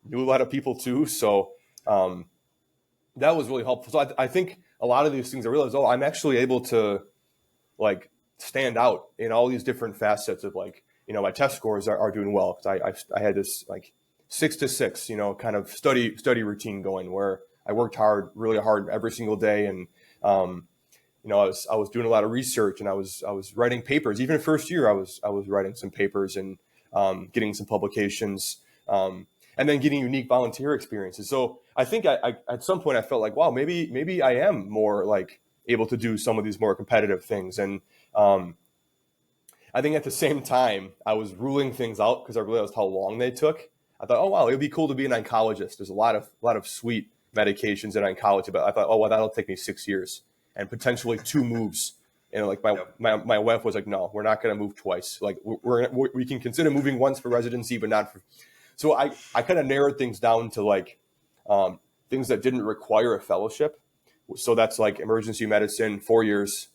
Speaker 1: knew a lot of people too. So that was really helpful. So I think a lot of these things I realized, I'm actually able to like stand out in all these different facets of like, my test scores are doing well. Cause I had this like 6 to 6, kind of study routine going where I worked really hard every single day. And I was doing a lot of research, and I was writing papers. Even first year, I was writing some papers and getting some publications, and then getting unique volunteer experiences. So I think I at some point I felt like, wow, maybe I am more like able to do some of these more competitive things. And I think at the same time, I was ruling things out because I realized how long they took. I thought, oh wow, it would be cool to be an oncologist. There's a lot of sweet medications in oncology, but I thought, oh well, that'll take me 6 years and potentially two moves. And like my wife was like, no, we're not going to move twice. Like we can consider moving once for residency, but not for. So I kind of narrowed things down to like things that didn't require a fellowship. So that's like emergency medicine, 4 years,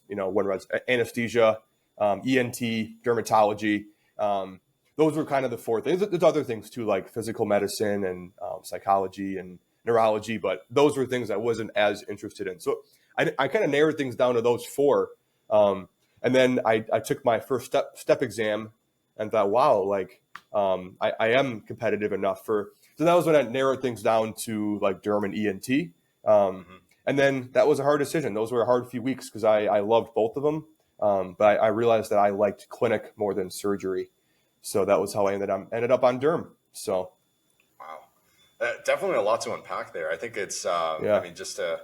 Speaker 1: anesthesia, ENT, dermatology. Those were kind of the four things. There's other things too, like physical medicine and psychology and neurology, but those were things I wasn't as interested in. So I kind of narrowed things down to those four. And then I took my first step exam and thought, wow, like I am competitive enough for. So that was when I narrowed things down to like derm and ENT. And then that was a hard decision. Those were a hard few weeks because I loved both of them. But I realized that I liked clinic more than surgery. So that was how I ended up on derm. So.
Speaker 2: Wow. Definitely a lot to unpack there. I think it's, I mean, just to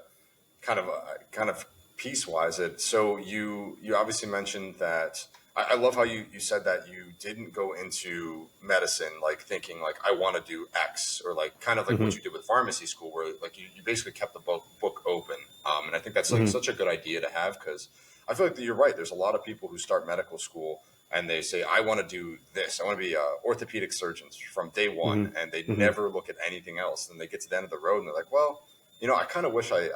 Speaker 2: kind of piece-wise it. So you obviously mentioned that, I love how you said that you didn't go into medicine like thinking like I want to do X, or like kind of like what you did with pharmacy school, where like you basically kept the book open. And I think that's like such a good idea to have, because I feel like you're right. There's a lot of people who start medical school and they say, I want to do this. I want to be orthopedic surgeons from day one. And they never look at anything else. And they get to the end of the road and they're like, well, I kind of wish I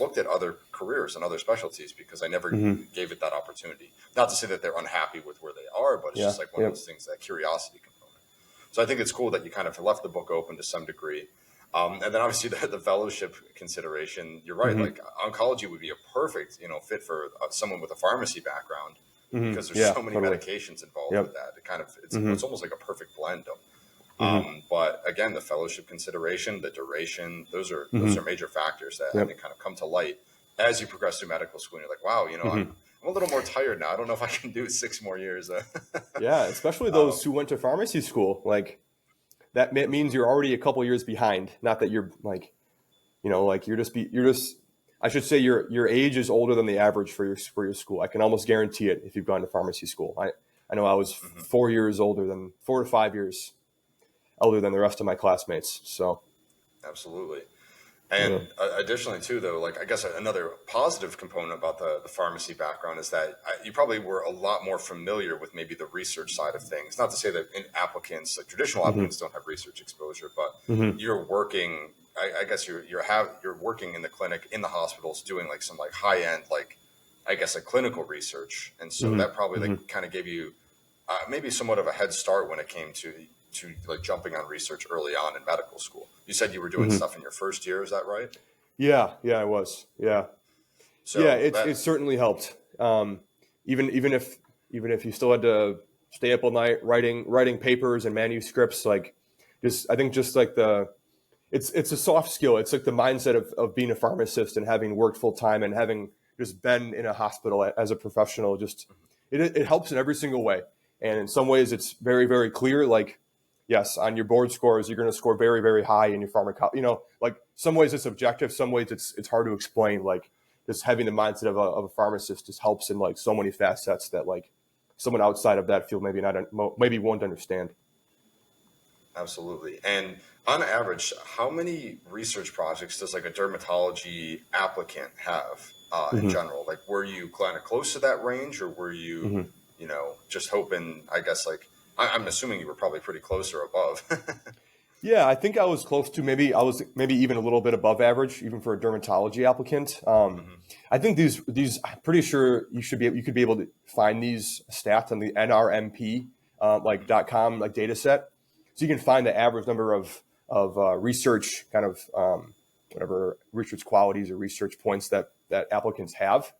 Speaker 2: looked at other careers and other specialties, because I never gave it that opportunity. Not to say that they're unhappy with where they are, but it's just like one of those things, that curiosity component. So I think it's cool that you kind of left the book open to some degree. And then obviously the fellowship consideration, you're right. Like oncology would be a perfect, fit for someone with a pharmacy background, because there's so many medications involved with that. It kind of, it's almost like a perfect blend of. But again, the fellowship consideration, the duration, those are major factors that I think kind of come to light as you progress through medical school. And you're like, wow, I'm a little more tired now. I don't know if I can do 6 more years.
Speaker 1: Yeah, especially those who went to pharmacy school. Like that means you're already a couple years behind. Not that you're like, like you're just. I should say your age is older than the average for your school. I can almost guarantee it if you've gone to pharmacy school. I know I was 4 years older than 4 to 5 years older than the rest of my classmates. So
Speaker 2: absolutely. And additionally too, though, like I guess another positive component about the pharmacy background is that you probably were a lot more familiar with maybe the research side of things. Not to say that applicants, like traditional applicants, don't have research exposure, but you're working. I guess you're working in the clinic, in the hospitals, doing like some like high end, like I guess like clinical research, and so that probably like kind of gave you maybe somewhat of a head start when it came to like jumping on research early on in medical school. You said you were doing stuff in your first year. Is that right?
Speaker 1: Yeah, I was. Yeah. So yeah, it certainly helped. Even if you still had to stay up all night writing papers and manuscripts, like I think like it's a soft skill. It's like the mindset of being a pharmacist and having worked full time and having just been in a hospital as a professional. Just it helps in every single way. And in some ways it's very, very clear. Like, yes, on your board scores, you're going to score very, very high in your pharmacology. Like some ways it's objective, some ways it's hard to explain. Like just having the mindset of a pharmacist just helps in like so many facets that like someone outside of that field maybe won't understand.
Speaker 2: Absolutely. And on average, how many research projects does like a dermatology applicant have in general? Like, were you kind of close to that range, or were you, just hoping, I guess, like, I'm assuming you were probably pretty close or above.
Speaker 1: Yeah, I think I was close to maybe even a little bit above average, even for a dermatology applicant. I think these I'm pretty sure you could be able to find these stats on the NRMP .com like data set. So you can find the average number of research kind of whatever research qualities or research points that applicants have.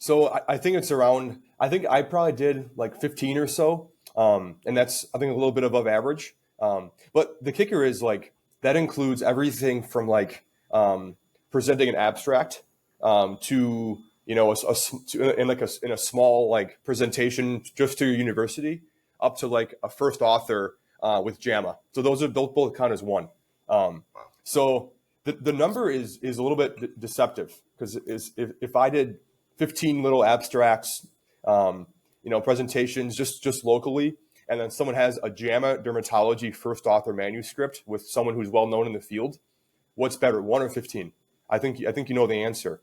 Speaker 1: So I think it's around. I think I probably did like 15 or so, and that's I think a little bit above average. But the kicker is like that includes everything from like presenting an abstract to in a small like presentation just to your university, up to like a first author with JAMA. So those both count as one. So the number is a little bit deceptive, because if I did 15 little abstracts, presentations just locally, and then someone has a JAMA dermatology first author manuscript with someone who's well known in the field, what's better, 1 or 15? I think you know the answer.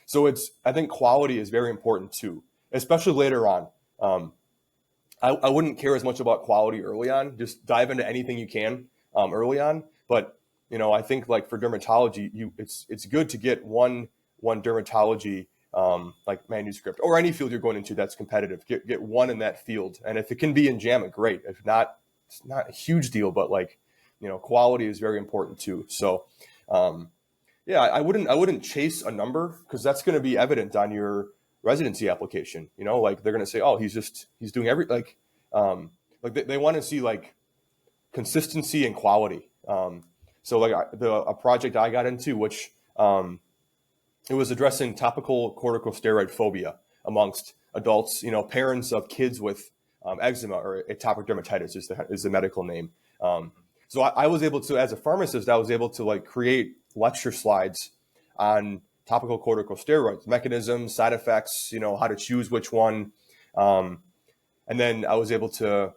Speaker 1: So I think quality is very important too, especially later on. I wouldn't care as much about quality early on. Just dive into anything you can early on. But I think like for dermatology, it's good to get one dermatology like manuscript, or any field you're going into that's competitive. Get one in that field, and if it can be in JAMA, great. If not, it's not a huge deal. But like quality is very important too. So I wouldn't chase a number, because that's going to be evident on your residency application. Like they're going to say, oh, he's doing they want to see like consistency and quality. So like a project I got into, which it was addressing topical corticosteroid phobia amongst adults, parents of kids with eczema, or atopic dermatitis is the medical name. So I was able to, as a pharmacist, I was able to like create lecture slides on topical corticosteroids, mechanisms, side effects, how to choose which one. And then I was able to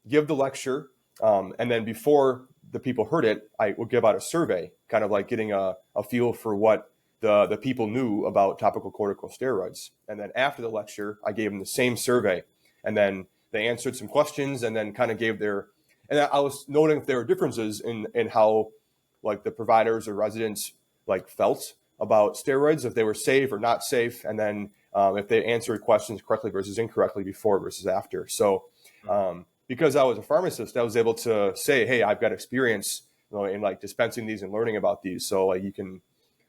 Speaker 1: give the lecture. And then before the people heard it, I would give out a survey, kind of like getting a feel for what the people knew about topical corticosteroids. And then after the lecture, I gave them the same survey, and then they answered some questions, and then kind of gave and I was noting if there were differences in how like the providers or residents like felt about steroids, if they were safe or not safe, and then if they answered questions correctly versus incorrectly before versus after. So because I was a pharmacist, I was able to say, hey, I've got experience in like dispensing these and learning about these. So like you can,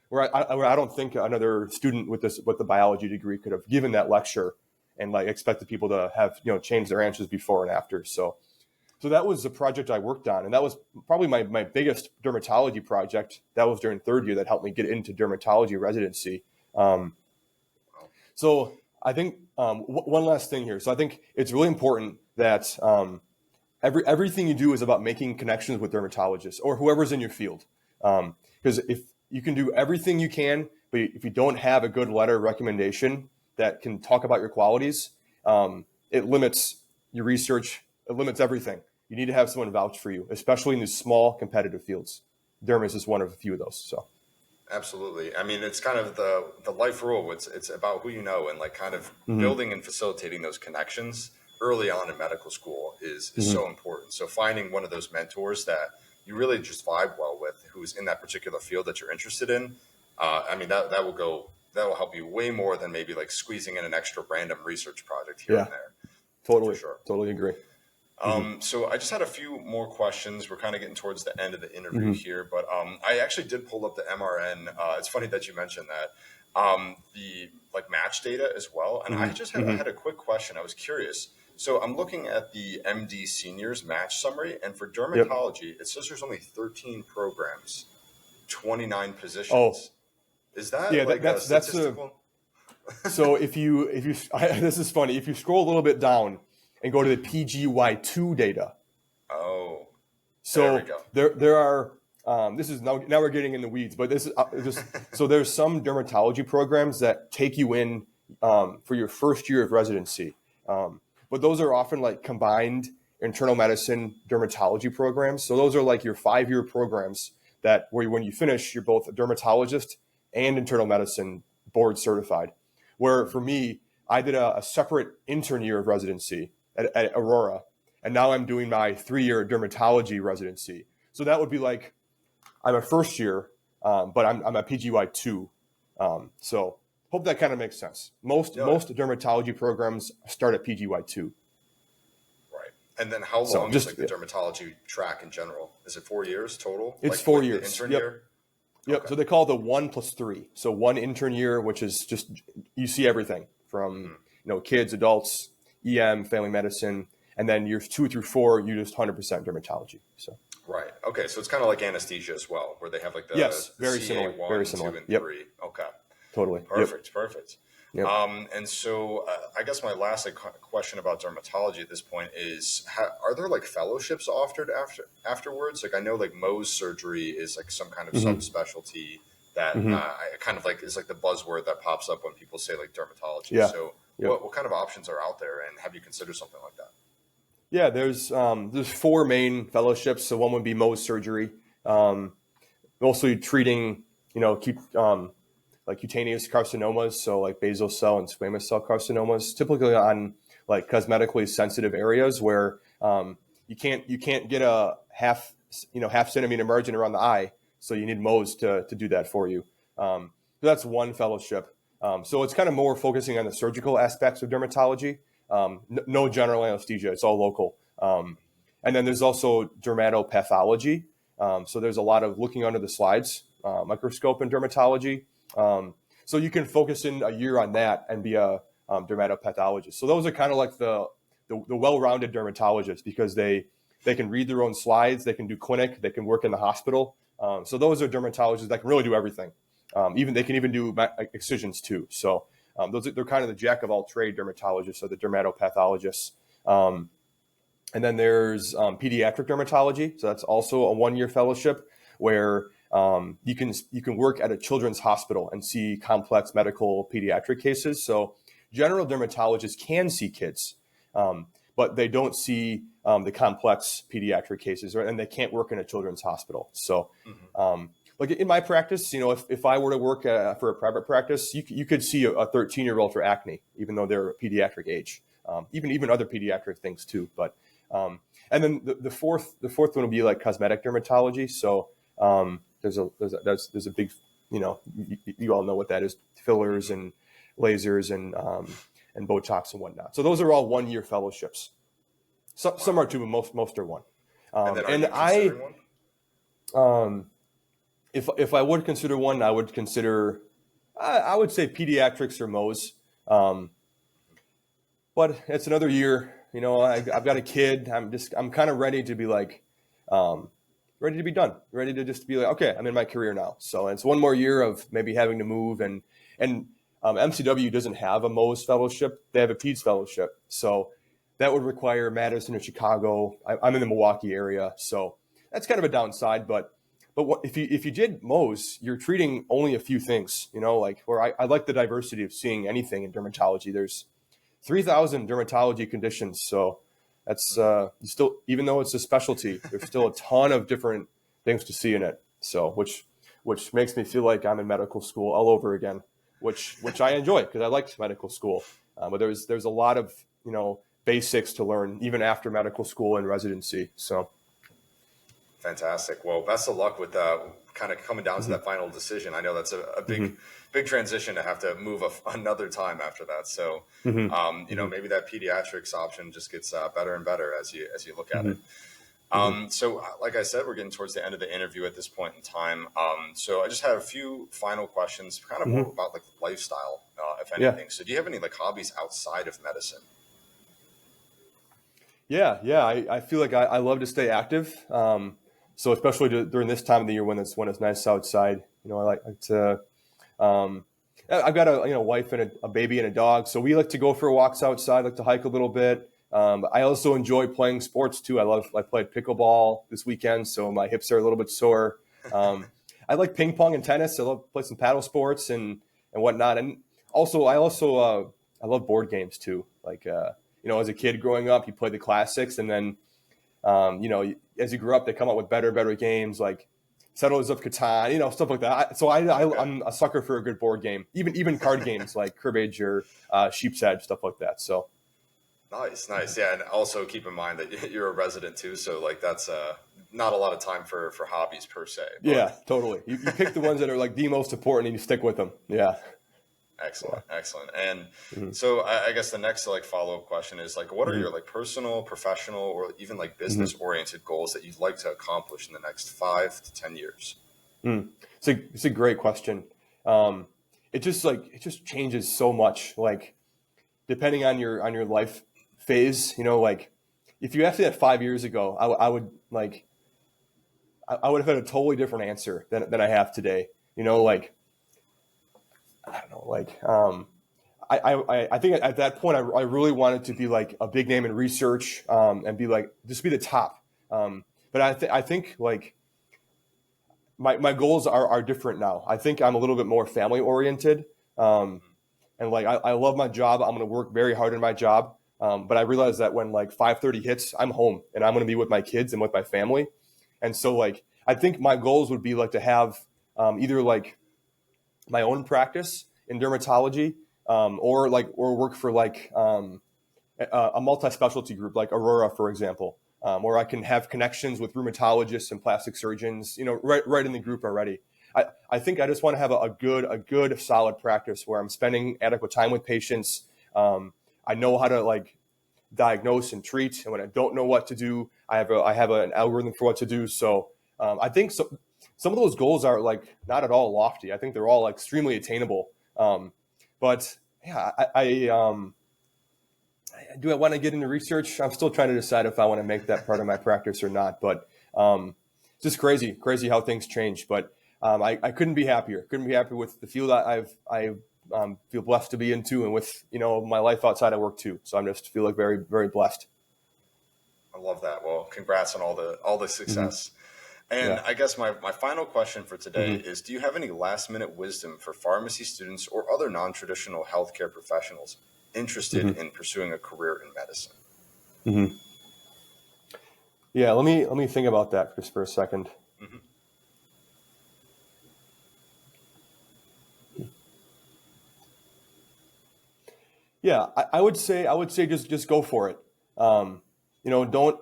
Speaker 1: where I don't think another student with the biology degree could have given that lecture and like expected people to have changed their answers before and after. So that was the project I worked on, and that was probably my biggest dermatology project. That was during third year, that helped me get into dermatology residency. So I think one last thing here. So I think it's really important that everything you do is about making connections with dermatologists or whoever's in your field. Because if you can do everything you can, but if you don't have a good letter of recommendation that can talk about your qualities, it limits your research. It limits everything. You need to have someone vouch for you, especially in these small competitive fields. Derm is just one of a few of those. So,
Speaker 2: absolutely. I mean, it's kind of the life rule. It's about who you know, and like kind of building and facilitating those connections early on in medical school is so important. So finding one of those mentors that you really just vibe well with, who's in that particular field that you're interested in. I mean, that will help you way more than maybe like squeezing in an extra random research project here and there.
Speaker 1: Totally.
Speaker 2: For sure.
Speaker 1: Totally agree.
Speaker 2: So I just had a few more questions. We're kind of getting towards the end of the interview here, but I actually did pull up the MRN. It's funny that you mentioned that. The like match data as well. And I just had a quick question. I was curious. So I'm looking at the MD seniors match summary, and for dermatology, it says there's only 13 programs, 29 positions.
Speaker 1: Oh,
Speaker 2: is that that's statistical?
Speaker 1: So if you this is funny. If you scroll a little bit down and go to the PGY2 data.
Speaker 2: Oh,
Speaker 1: so
Speaker 2: there we go.
Speaker 1: There are. This is now we're getting in the weeds, but this is just so there's some dermatology programs that take you in for your first year of residency, but those are often like combined internal medicine dermatology programs. So those are like your 5-year programs that where when you finish, you're both a dermatologist and internal medicine board certified. Where for me, I did a separate intern year of residency at Aurora, and now I'm doing my 3-year dermatology residency. So that would be like, I'm a first year, but I'm a PGY2. So hope that kind of makes sense. Most dermatology programs start at PGY2.
Speaker 2: Right. And then how long is like the dermatology track in general? Is it 4 years total?
Speaker 1: It's
Speaker 2: like
Speaker 1: 4 years.
Speaker 2: Intern year?
Speaker 1: Yep. Okay. So they call it the 1+3. So one intern year, which is just, you see everything from, kids, adults, EM, family medicine. And then years 2 through 4, you just 100% dermatology. So
Speaker 2: Right. Okay. So it's kind of like anesthesia as well, where they have like
Speaker 1: yes,
Speaker 2: the
Speaker 1: very
Speaker 2: CA
Speaker 1: similar,
Speaker 2: 1,
Speaker 1: very
Speaker 2: 2,
Speaker 1: similar.
Speaker 2: and
Speaker 1: Yep,
Speaker 2: 3. Okay.
Speaker 1: totally. Yep,
Speaker 2: Perfect. Perfect.
Speaker 1: yep.
Speaker 2: And so I guess my last question about dermatology at this point is, are there like fellowships offered afterwards? Like I know like Mohs surgery is like some kind of
Speaker 1: Hmm.
Speaker 2: subspecialty that
Speaker 1: Hmm.
Speaker 2: I kind of like is like the buzzword that pops up when people say like dermatology.
Speaker 1: Yeah,
Speaker 2: So
Speaker 1: yep.
Speaker 2: what kind of options are out there, and have you considered something like that?
Speaker 1: Yeah, there's 4 main fellowships. So one would be Mohs surgery, mostly treating, like cutaneous carcinomas, so like basal cell and squamous cell carcinomas, typically on like cosmetically sensitive areas where you can't get a half centimeter margin around the eye, so you need Mohs to do that for you. So that's one fellowship. So it's kind of more focusing on the surgical aspects of dermatology. No general anesthesia; it's all local. And then there's also dermatopathology. So there's a lot of looking under the slides microscope in dermatology. So you can focus in a year on that and be a dermatopathologist. So those are kind of like the well-rounded dermatologists, because they can read their own slides, they can do clinic, they can work in the hospital. So those are dermatologists that can really do everything. Even they can even do excisions too. So they're kind of the jack of all trade dermatologists, or the dermatopathologists. And then there's pediatric dermatology. So that's also a 1-year fellowship where you can work at a children's hospital and see complex medical pediatric cases. So general dermatologists can see kids, but they don't see the complex pediatric cases, right? And they can't work in a children's hospital. So like in my practice, if I were to work for a private practice, you could see a 13-year-old for acne, even though they're a pediatric age. Even other pediatric things too. But and then the fourth one will be like cosmetic dermatology. So there's a big, you all know what that is: fillers and lasers and Botox and whatnot. So those are all 1-year fellowships. Some
Speaker 2: Wow.
Speaker 1: are 2, but most are 1.
Speaker 2: And then are
Speaker 1: And
Speaker 2: you considering one?
Speaker 1: if I would consider one, I would consider I would say pediatrics or Mohs. Um, but it's another year. I've got a kid. I'm kind of ready to be like, ready to be done, ready to just be like, okay, I'm in my career now. So it's 1 more year of maybe having to move, and MCW doesn't have a Mohs fellowship. They have a PEDS fellowship. So that would require Madison or Chicago. I'm in the Milwaukee area, so that's kind of a downside. But if you did Mohs, you're treating only a few things. Like where I like the diversity of seeing anything in dermatology. There's 3,000 dermatology conditions. So that's still, even though it's a specialty, there's still a ton of different things to see in it. So which makes me feel like I'm in medical school all over again, which I enjoy because I liked medical school. But there's a lot of basics to learn even after medical school and residency. So
Speaker 2: Fantastic. Well, best of luck with kind of coming down to
Speaker 1: mhm,
Speaker 2: that final decision. I know that's a
Speaker 1: mhm,
Speaker 2: big transition to have to move another time after that. So,
Speaker 1: mhm, mhm,
Speaker 2: maybe that pediatrics option just gets better and better as you look at it.
Speaker 1: mhm, mhm,
Speaker 2: So, like I said, we're getting towards the end of the interview at this point in time. So, I just have a few final questions, kind of more
Speaker 1: mhm.
Speaker 2: about like lifestyle, if
Speaker 1: Yeah.
Speaker 2: anything. So, do you have any like hobbies outside of medicine?
Speaker 1: Yeah. I feel like I love to stay active. So especially during this time of the year when it's nice outside, I like to. Um, I've got a wife and a baby and a dog, so we like to go for walks outside, like to hike a little bit. I also enjoy playing sports too. I played pickleball this weekend, so my hips are a little bit sore. I like ping pong and tennis. I love to play some paddle sports and whatnot. And I love board games too. Like as a kid growing up, you play the classics, and then as you grow up, they come out with better games like Settlers of Catan, stuff like that.
Speaker 2: Okay.
Speaker 1: I'm a sucker for a good board game, even card games like Cribbage or Sheep's Edge, stuff like that. So
Speaker 2: Nice, nice. Yeah, and also keep in mind that you're a resident too, so like that's not a lot of time for hobbies per se, but
Speaker 1: yeah, totally. You pick the ones that are like the most important and you stick with them. Yeah, yeah.
Speaker 2: excellent, excellent. And
Speaker 1: Mhm.
Speaker 2: so I guess the next like follow-up question is like what are
Speaker 1: Mhm.
Speaker 2: your like personal, professional, or even like
Speaker 1: Mhm.
Speaker 2: business oriented goals that you'd like to accomplish in the next 5 to 10 years?
Speaker 1: Mm. It's a great question. Um, it just changes so much. Like depending on your life phase, like if you asked me that 5 years ago, I would like, I would have had a totally different answer than I have today. You know, like, I don't know, like, I think at that point, I really wanted to be like a big name in research, and be like, just be the top. But I think like my goals are different now. I think I'm a little bit more family oriented. And like, I love my job. I'm going to work very hard in my job. But I realize that when like 5:30 hits, I'm home and I'm going to be with my kids and with my family. And so like, I think my goals would be like to have, either like my own practice in dermatology, or work for like, a multi-specialty group like Aurora, for example, where I can have connections with rheumatologists and plastic surgeons, you know, right in the group already. I think I just want to have a good solid practice where I'm spending adequate time with patients. I know how to like diagnose and treat, and when I don't know what to do, I have an algorithm for what to do. So I think some of those goals are like not at all lofty. I think they're all like extremely attainable. But yeah, do I want to get into research? I'm still trying to decide if I want to make that part of my practice or not. But just crazy how things change. But I couldn't be happier. Couldn't be happier with the field I feel blessed to be into, and with, you know, my life outside of work too. So I'm just feel like very, very blessed.
Speaker 2: I love that. Well, congrats on all the success. And
Speaker 1: Yeah.
Speaker 2: I guess my final question for today is, do you have any last minute wisdom for pharmacy students or other non-traditional healthcare professionals interested in pursuing a career in medicine?
Speaker 1: Yeah. Let me think about that just for a second. Yeah, I would say just go for it. You know, don't,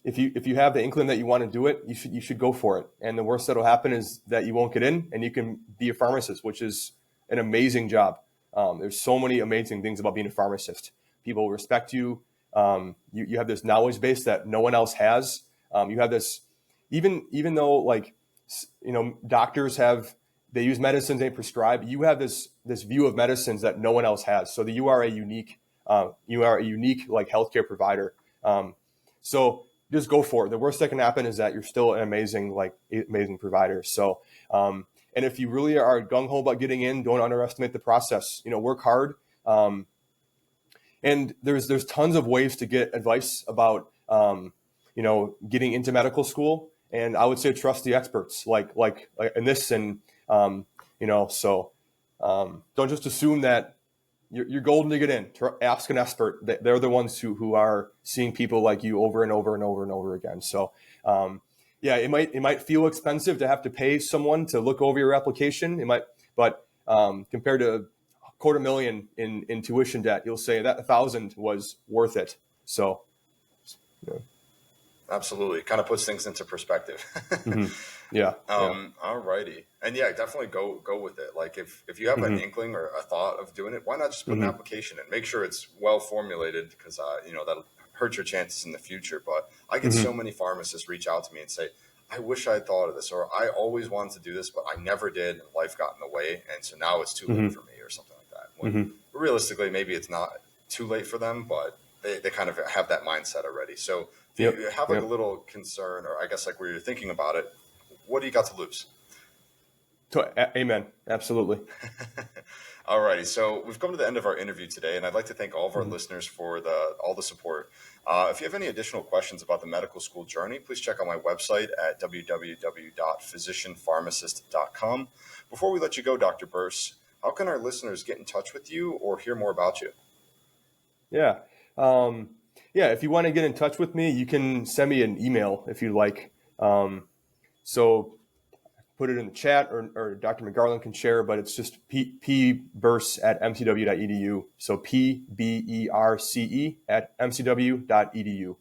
Speaker 1: if you have the inkling that you want to do it, you should go for it. And the worst that'll happen is that you won't get in, and you can be a pharmacist, which is an amazing job. There's so many amazing things about being a pharmacist. People respect you. You have this knowledge base that no one else has. You have this, even though like, you know, doctors they use medicines they prescribe. You have this view of medicines that no one else has. So that you are a unique like healthcare provider. So just go for it. The worst that can happen is that you're still an amazing provider. So and if you really are gung ho about getting in, don't underestimate the process. You know, work hard. And there's tons of ways to get advice about you know, getting into medical school. And I would say trust the experts like in this. And you know, so don't just assume that you're golden to get in. Ask an expert. They're the ones who are seeing people like you over and over and over and over again. So yeah, it might feel expensive to have to pay someone to look over your application. It might, but compared to $250,000 in tuition debt, you'll say that 1,000 was worth it. So yeah.
Speaker 2: Absolutely. Kind of puts things into perspective.
Speaker 1: Yeah.
Speaker 2: All righty. And yeah, definitely go with it. Like if you have an inkling or a thought of doing it, why not just put an application in? Make sure it's well formulated, because you know, that'll hurt your chances in the future. But I get so many pharmacists reach out to me and say, I wish I had thought of this, or I always wanted to do this, but I never did, and life got in the way, and so now it's too late for me, or something like that. When realistically, maybe it's not too late for them, but they kind of have that mindset already. So if you have like a little concern, or I guess like where you're thinking about it, what do you got to lose?
Speaker 1: Amen. Absolutely.
Speaker 2: All righty. So we've come to the end of our interview today, and I'd like to thank all of our listeners for all the support. If you have any additional questions about the medical school journey, please check out my website at www.physicianpharmacist.com. Before we let you go, Dr. Berce, how can our listeners get in touch with you or hear more about you?
Speaker 1: Yeah. If you want to get in touch with me, you can send me an email if you'd like. So put it in the chat, or Dr. McGarland can share, but it's just pberce@mcw.edu. So pberce@mcw.edu.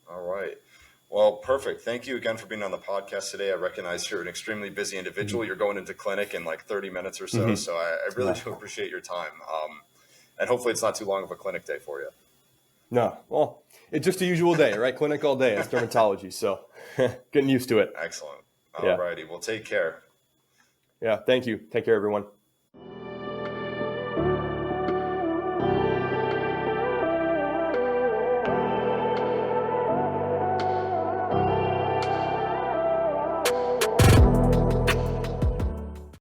Speaker 2: All right. Well, perfect. Thank you again for being on the podcast today. I recognize you're an extremely busy individual. You're going into clinic in like 30 minutes or so. So I really do appreciate your time. And hopefully it's not too long of a clinic day for you.
Speaker 1: No, well, it's just a usual day, right? Clinic all day. It's dermatology. So getting used to it.
Speaker 2: Excellent. All righty. Well, take care.
Speaker 1: Yeah. Thank you. Take care, everyone.